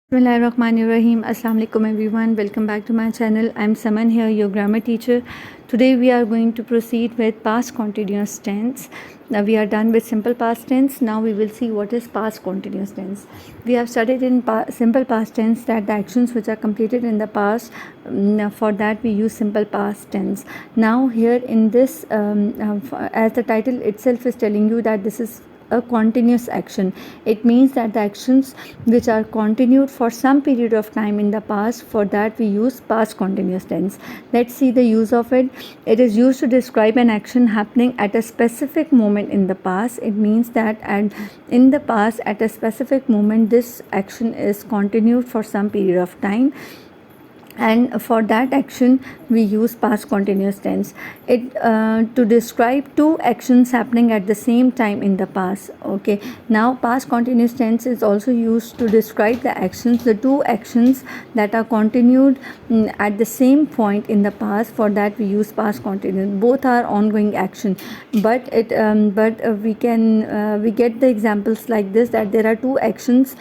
Bismillahirrahmanirrahim. Assalamu alaikum everyone. Welcome back to my channel. I'm Saman here, your grammar teacher. Today we are going to proceed with past continuous tense. Now we are done with simple past tense. Now we will see what is past continuous tense. We have studied in simple past tense that the actions which are completed in the past, for that we use simple past tense. Now here in this, as the title itself is telling you that this is a continuous action. It means that the actions which are continued for some period of time in the past, for that we use past continuous tense. Let's see the use of it. It is used to describe an action happening at a specific moment in the past. It means that in the past, at a specific moment, this action is continued for some period of time, and for that action we use past continuous tense. It to describe two actions happening at the same time in the past. Okay, now past continuous tense is also used to describe the two actions that are continued at the same point in the past. For that we use past continuous. Both are ongoing action, but we get the examples like this, that there are two actions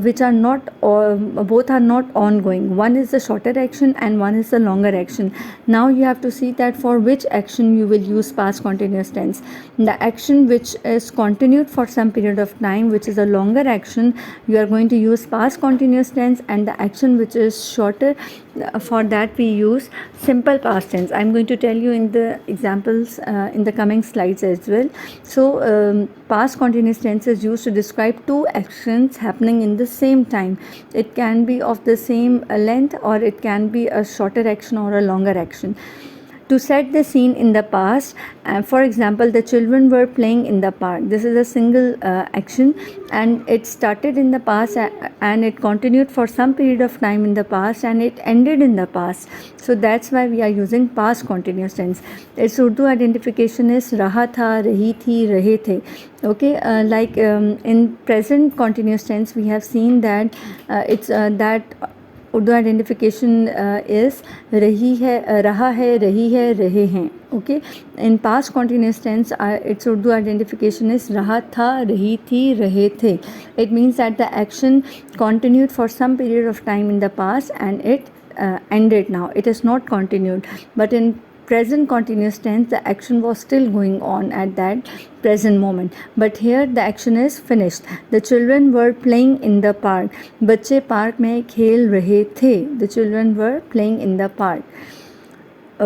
which are not, or both are not ongoing. One is the shorter action and one is the longer action. Now you have to see that for which action you will use past continuous tense. The action which is continued for some period of time, which is a longer action, you are going to use past continuous tense, and the action which is shorter, for that we use simple past tense. I'm going to tell you in the examples in the coming slides as well. So past continuous tense is used to describe two actions happening in the same time. It can be of the same length, or it can be a shorter action or a longer action. To set the scene in the past, for example, the children were playing in the park. This is a single action, and it started in the past and it continued for some period of time in the past, and it ended in the past. So that's why we are using past continuous tense. Its Urdu identification is raha tha, rahi thi, rahe the. Okay, in present continuous tense we have seen that that Urdu identification is रही है, रहा है, रही है, रहे हैं. Okay, in past continuous tens it's Urdu identification is रहा था, रही थी, रहे थे. It means that the action continued for some period of time in the past and it ended now. It is not continued, but in present continuous tense the action was still going on at that present moment, but here the action is finished. The children were playing in the park. बच्चे park में खेल रहे थे. The children were playing in the park.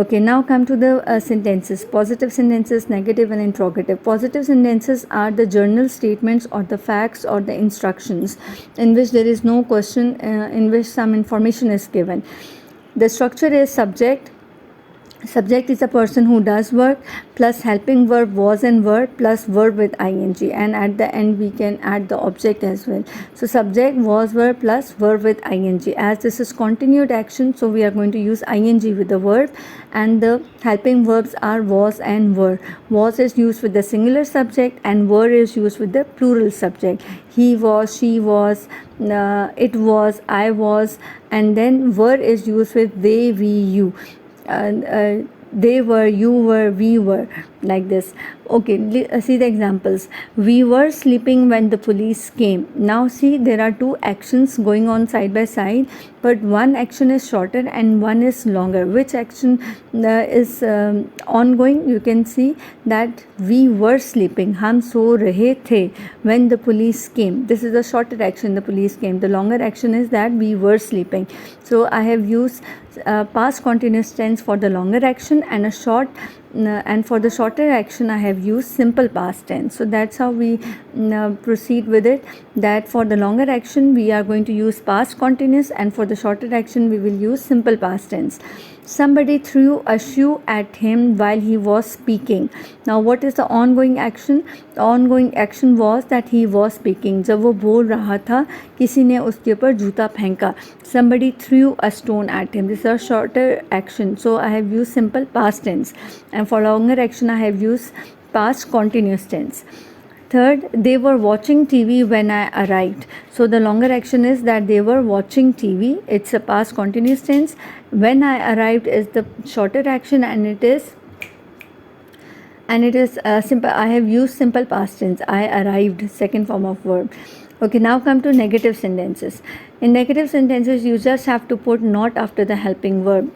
Okay, now come to the sentences. Positive sentences, negative and interrogative. Positive sentences are the general statements or the facts or the instructions in which there is no question, in which some information is given. The structure is subject. Subject is a person who does work, plus helping verb was and were, plus verb with ing, and at the end we can add the object as well. So subject was were plus verb with ing. As this is continued action, so we are going to use ing with the verb, and the helping verbs are was and were. Was is used with the singular subject and were is used with the plural subject. He was, she was, it was, I was, and then were is used with they, we, you. They were, you were, we were, like this. Okay, see the examples. We were sleeping when the police came. Now see, there are two actions going on side by side, but one action is shorter and one is longer. Which action is ongoing? You can see that we were sleeping, हम सो रहे थे, when the police came. This is the shorter action, the police came. The longer action is that we were sleeping. So I have used past continuous tense for the longer action, and and for the shorter action I have used simple past tense. So that's how we proceed with it, that for the longer action we are going to use past continuous, and for the shorter action we will use simple past tense. Somebody threw a shoe at him while he was speaking. Now what is the ongoing action? The ongoing action was that he was speaking. जब वो बोल रहा था, किसी ने उसके ऊपर जूता फेंका. Somebody threw a stone at him. This is a shorter action, so I have used simple past tense, and for longer action I have used past continuous tense. Third, they were watching TV when I arrived. So the longer action is that they were watching TV. It's a past continuous tense. When I arrived is the shorter action, and it is simple. I have used simple past tense. I arrived, second form of verb. Okay, now come to negative sentences. In negative sentences, you just have to put not after the helping verb.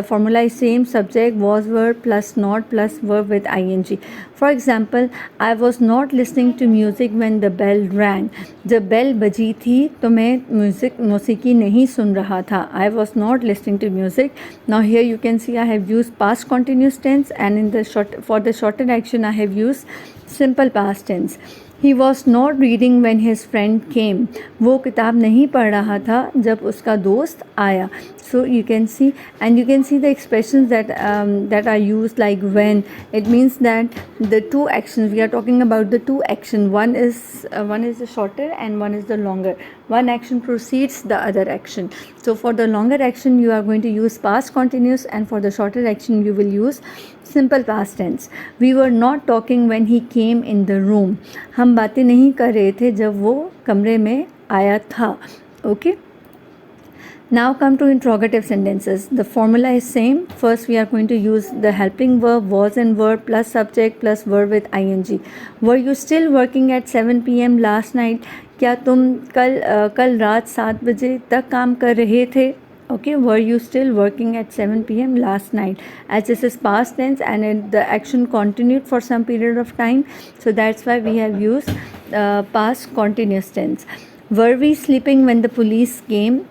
Formula is same, subject, was verb plus not plus verb with ing. For example, I was not listening to music when the bell rang. जब bell बजी थी तो मैं मौसीकी नहीं सुन रहा था. I was not listening to music. Now here you can see I have used past continuous tense, and for the shorter action I have used simple past tense. He was not reading when his friend came. वो किताब नहीं पढ़ रहा था जब उसका दोस्त आया. So you can see, and you can see the expressions that are used, like when. It means that the two actions, we are talking about the two action. One is the shorter and one is the longer. One action precedes the other action. So for the longer action you are going to use past continuous, and for the shorter action you will use simple past tense. We were not talking when he came in the room. हम बातें नहीं कर रहे थे जब वो कमरे में आया था. Okay. Now come to interrogative sentences. The formula is same. First we are going to use the helping verb was and verb plus subject plus verb with ing. Were you still working at 7 p.m. last night? क्या तुम कल रात 7 बजे तक काम कर रहे थे? Okay, were you still working at 7 p.m. last night? As this is past tense and the action continued for some period of time, so that's why we have used past continuous tense. Were we sleeping when the police came?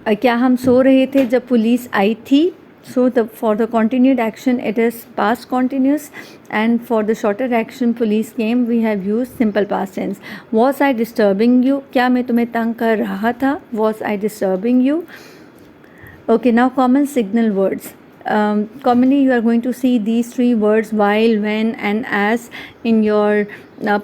क्या हम सो रहे थे जब police आई थी? So for the continued action it is past continuous, and for the shorter action police came we have used simple past tense. Was I disturbing you? क्या मैं तुम्हें तंग कर रहा था? Was I disturbing you? Okay, now common signal words. Commonly you are going to see these three words, while, when and as, in your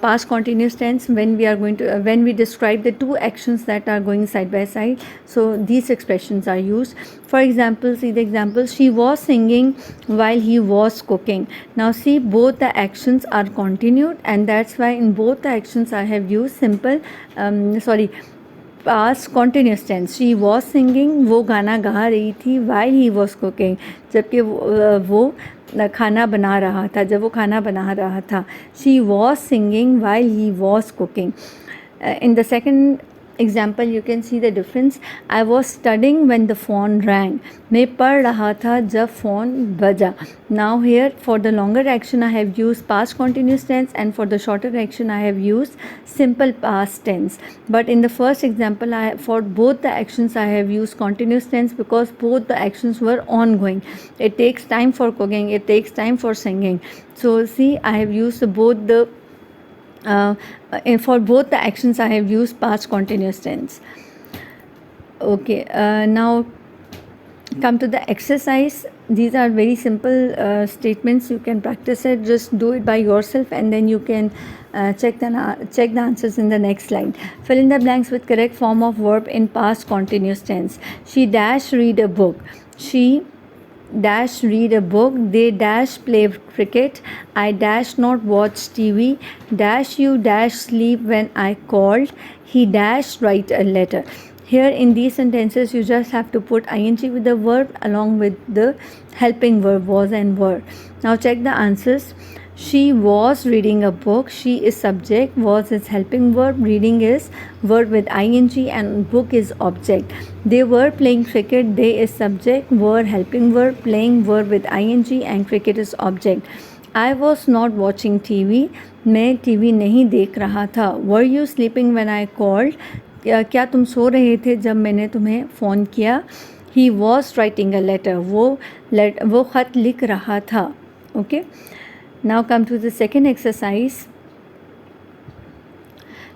past continuous tense when we describe the two actions that are going side by side. So these expressions are used. For example, see the example, she was singing while he was cooking. Now see, both the actions are continued, and that's why in both the actions I have used past continuous tense. She was singing, वो गाना गा रही थी, while he was cooking, जबकि वो खाना बना रहा था, जब वो खाना बना रहा था. She was singing while he was cooking. In the second example you can see the difference. I was studying when the phone rang. मैं पढ़ रहा था जब फ़ोन बजा. Now here for the longer action I have used past continuous tense, and for the shorter action I have used simple past tense. But in the first example for both the actions I have used continuous tense because both the actions were ongoing. It takes time for cooking, it takes time for singing. So see, I have used for both the actions I have used past continuous tense. Okay, now come to the exercise. These are very simple statements. You can practice it, just do it by yourself, and then you can check the answers in the next slide. Fill in the blanks with correct form of verb in past continuous tense. She dash read a book. She dash read a book. They dash play cricket. I dash not watch TV. Dash you dash sleep when I called. He dash write a letter. Here in these sentences you just have to put ing with the verb along with the helping verb was and were. Now check the answers. She was reading a book. She is subject, was is helping verb, reading is verb with ing, and book is object. They were playing cricket. They is subject, were helping verb, playing verb with ing, and cricket is object. I was not watching TV. मैं TV नहीं देख रहा था. Were you sleeping when I called? क्या तुम सो रहे थे जब मैंने तुम्हें फ़ोन किया? He was writing a letter. वो ख़त लिख रहा था. Okay. Now come to the second exercise.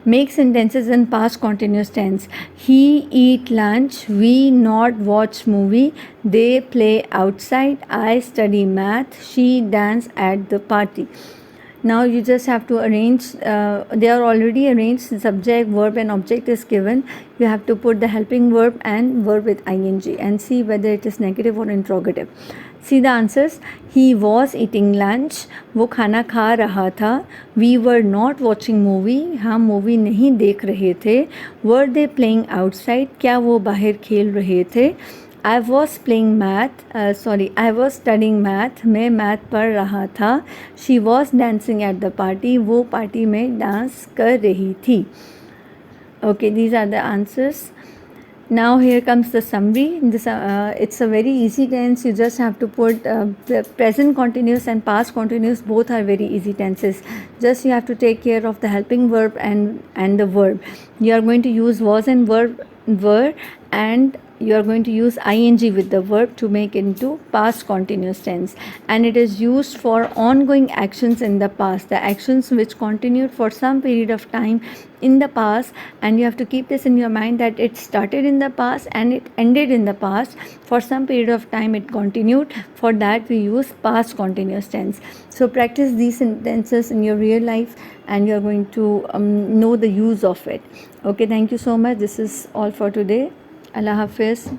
Make sentences in past continuous tense. He eat lunch. We not watch movie. They play outside. I study math. She dance at the party. Now you just have to arrange, they are already arranged, subject, verb and object is given. You have to put the helping verb and verb with ing and see whether it is negative or interrogative. See the answers. He was eating lunch. वो खाना खा रहा था. We were not watching movie. हम movie नहीं देख रहे थे. Were they playing outside? क्या वो बाहर खेल रहे थे? I was studying math. मैं मैथ पढ़ रहा था. She was dancing at the party. वो पार्टी में डांस कर रही थी. Okay, these are the answers. Now here comes the summary. It's a very easy tense. You just have to put the present continuous and past continuous. Both are very easy tenses. Just you have to take care of the helping verb and the verb. You are going to use was and were, and you are going to use ing with the verb to make into past continuous tense, and it is used for ongoing actions in the past, the actions which continued for some period of time in the past. And you have to keep this in your mind that it started in the past and it ended in the past. For some period of time it continued. For that we use past continuous tense. So practice these sentences in your real life and you are going to know the use of it. Okay, thank you so much. This is all for today. Allah Hafiz.